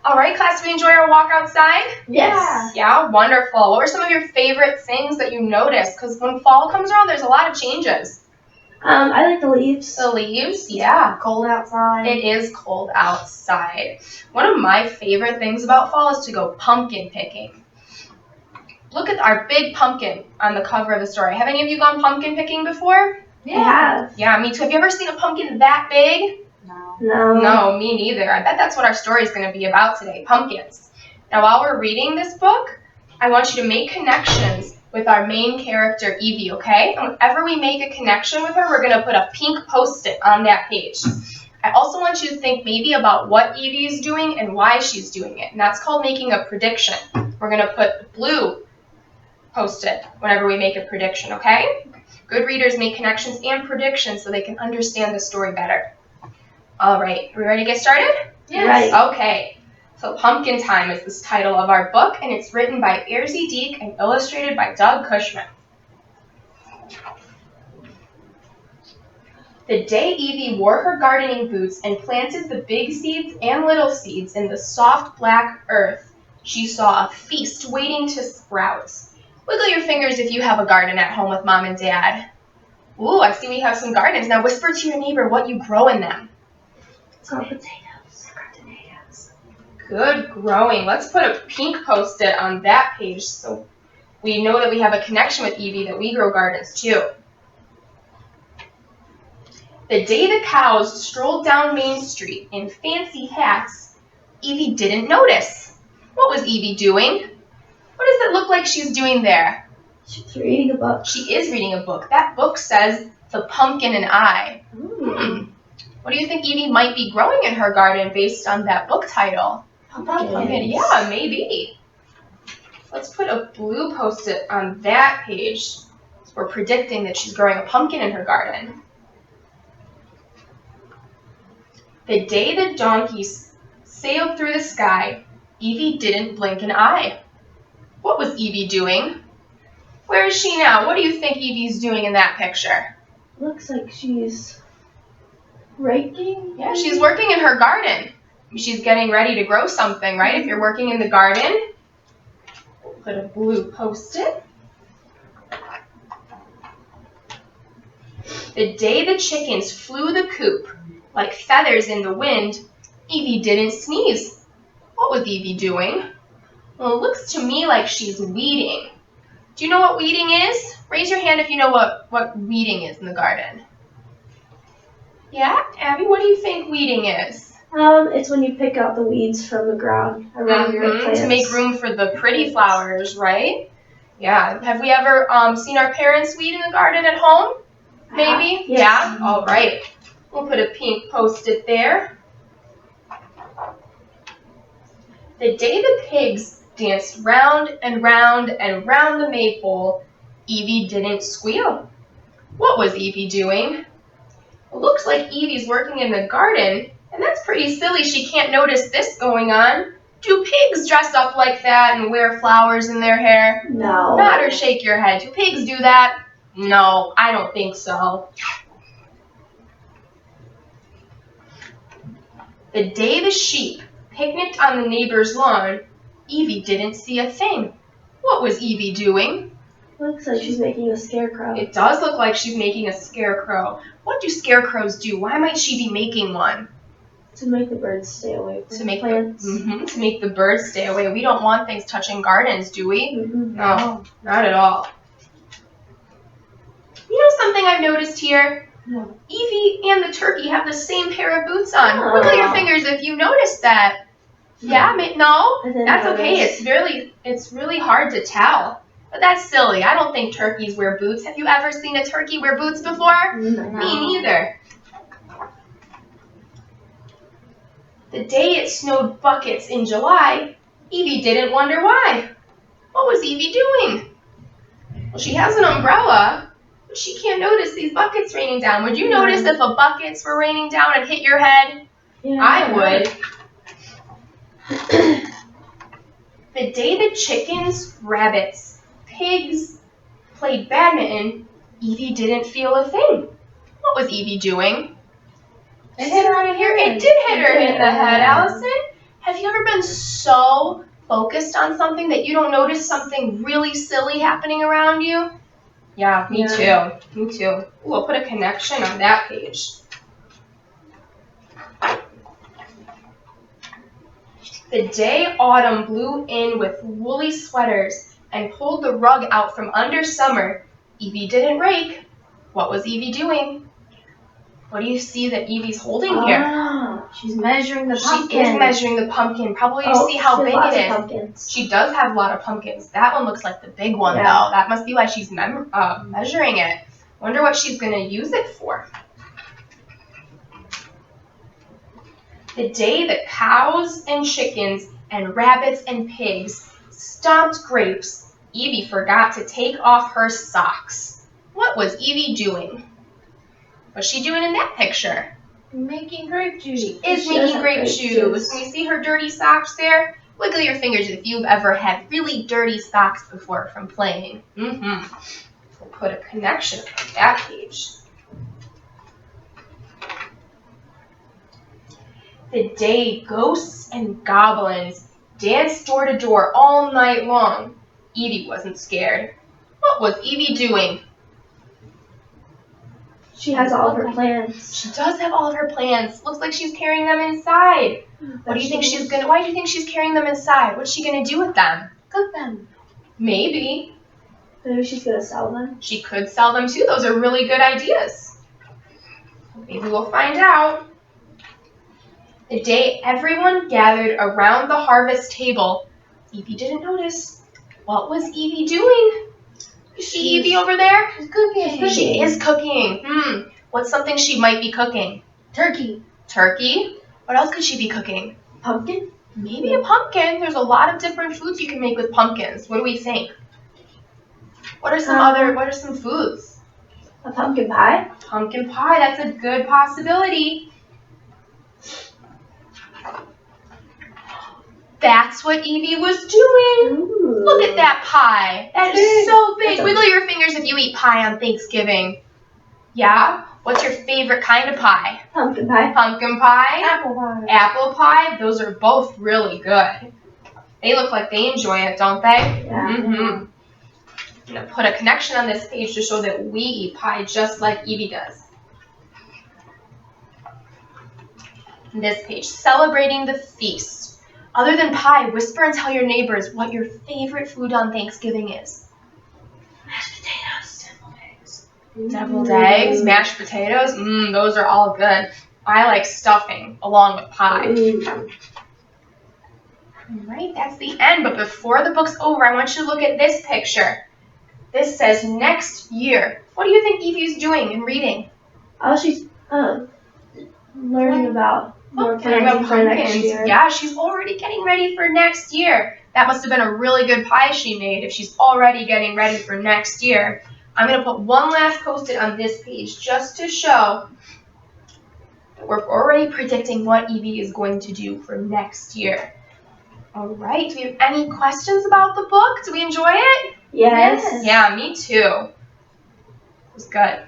All right, class, we enjoy our walk outside? Yes. Yeah, wonderful. What were some of your favorite things that you noticed? Because when fall comes around, there's a lot of changes. I like the leaves. The leaves, yeah. Cold outside. It is cold outside. One of my favorite things about fall is to go pumpkin picking. Look at our big pumpkin on the cover of the story. Have any of you gone pumpkin picking before? Yeah. I have. Yeah, me too. Have you ever seen a pumpkin that big? No. No, me neither. I bet that's what our story is going to be about today, pumpkins. Now, while we're reading this book, I want you to make connections with our main character, Evie, okay? And whenever we make a connection with her, we're going to put a pink Post-it on that page. I also want you to think maybe about what Evie is doing and why she's doing it, and that's called making a prediction. We're going to put blue Post-it whenever we make a prediction, okay? Good readers make connections and predictions so they can understand the story better. All right, are we ready to get started? Yes. Right. Okay, so Pumpkin Time is the title of our book, and it's written by Erzy Deek and illustrated by Doug Cushman. The day Evie wore her gardening boots and planted the big seeds and little seeds in the soft black earth, she saw a feast waiting to sprout. Wiggle your fingers if you have a garden at home with Mom and Dad. Ooh, I see we have some gardens. Now whisper to your neighbor what you grow in them. Potatoes. Good growing. Let's put a pink Post-it on that page so we know that we have a connection with Evie, that we grow gardens too. The day the cows strolled down Main Street in fancy hats, Evie didn't notice. What was Evie doing? What does it look like she's doing there? She's reading a book. She is reading a book. That book says The Pumpkin and I. What do you think Evie might be growing in her garden based on that book title? Pumpkin. Yeah, maybe. Let's put a blue Post-it on that page. We're predicting that she's growing a pumpkin in her garden. The day the donkeys sailed through the sky, Evie didn't blink an eye. What was Evie doing? Where is she now? What do you think Evie's doing in that picture? Looks like she's raking. Yeah, she's working in her garden. She's getting ready to grow something, right? If you're working in the garden, put a blue Post-it. The day the chickens flew the coop like feathers in the wind, Evie didn't sneeze. What was Evie doing? Well, it looks to me like she's weeding. Do you know what weeding is? Raise your hand if you know what weeding is in the garden. Yeah? Abby, what do you think weeding is? It's when you pick out the weeds from the ground around your plants. To make room for the pretty flowers, right? Yeah. Have we ever seen our parents weed in the garden at home? Maybe? Yes. Yeah? All right. We'll put a pink Post-it there. The day the pigs danced round and round and round the maypole, Evie didn't squeal. What was Evie doing? It looks like Evie's working in the garden, and that's pretty silly. She can't notice this going on. Do pigs dress up like that and wear flowers in their hair? No. Nod or shake your head. Do pigs do that? No, I don't think so. The day the sheep picnicked on the neighbor's lawn, Evie didn't see a thing. What was Evie doing? Looks like she's making a scarecrow. It does look like she's making a scarecrow. What do scarecrows do? Why might she be making one? To make the birds stay away from the plants. To make the birds stay away. We don't want things touching gardens, do we? No, not at all. You know something I've noticed here? No. Evie and the turkey have the same pair of boots on. Wiggle your fingers if you noticed that. Yeah, no? That's okay. It's really hard to tell. But that's silly. I don't think turkeys wear boots. Have you ever seen a turkey wear boots before? No. Me neither. The day it snowed buckets in July, Evie didn't wonder why. What was Evie doing? Well, she has an umbrella, but she can't notice these buckets raining down. Would you notice if the buckets were raining down and hit your head? Yeah. I would. The day the chickens, rabbits, pigs played badminton, Evie didn't feel a thing. What was Evie doing? It hit her in here. It did hit her in the head, Allison. Have you ever been so focused on something that you don't notice something really silly happening around you? Yeah, me too. Me too. Ooh, I'll put a connection on that page. The day autumn blew in with woolly sweaters and pulled the rug out from under summer, Evie didn't rake. What was Evie doing? What do you see that Evie's holding here? Oh, she's measuring the pumpkin. She is measuring the pumpkin. Probably you see how big it is. Pumpkins. She does have a lot of pumpkins. That one looks like the big one, though. That must be why she's measuring it. Wonder what she's going to use it for. The day that cows and chickens and rabbits and pigs stomped grapes, Evie forgot to take off her socks. What was Evie doing? What's she doing in that picture? Making grape juice. She is making grape juice. Can you see her dirty socks there? Wiggle your fingers if you've ever had really dirty socks before from playing. We'll put a connection on that page. The day ghosts and goblins danced door to door all night long, Evie wasn't scared. What was Evie doing? She has all of her plans. She does have all of her plans. Looks like she's carrying them inside. Why do you think she's carrying them inside? What's she gonna do with them? Cook them. Maybe. Maybe she's gonna sell them. She could sell them too. Those are really good ideas. Maybe we'll find out. The day everyone gathered around the harvest table, Evie didn't notice. What was Evie doing? Is she Evie over there? She's cooking. She is cooking. What's something she might be cooking? Turkey. Turkey? What else could she be cooking? Pumpkin? Maybe a pumpkin. There's a lot of different foods you can make with pumpkins. What do we think? What are some foods? A pumpkin pie? Pumpkin pie, that's a good possibility. That's what Evie was doing. Ooh. Look at that pie. That is so big. Wiggle your fingers if you eat pie on Thanksgiving. Yeah? What's your favorite kind of pie? Pumpkin pie. Pumpkin pie? Apple pie. Apple pie? Those are both really good. They look like they enjoy it, don't they? Yeah. I'm going to put a connection on this page to show that we eat pie just like Evie does. This page, celebrating the feast. Other than pie, whisper and tell your neighbors what your favorite food on Thanksgiving is. Mashed potatoes. Deviled eggs. Deviled eggs, mashed potatoes. Those are all good. I like stuffing along with pie. Alright, that's the end. But before the book's over, I want you to look at this picture. This says next year. What do you think Evie's doing and reading? Oh, she's learning about more plans for next year. Yeah, she's already getting ready for next year. That must have been a really good pie she made if she's already getting ready for next year. I'm going to put one last post-it on this page just to show that we're already predicting what Evie is going to do for next year. All right, do we have any questions about the book? Do we enjoy it? Yes. Yeah, me too. It was good.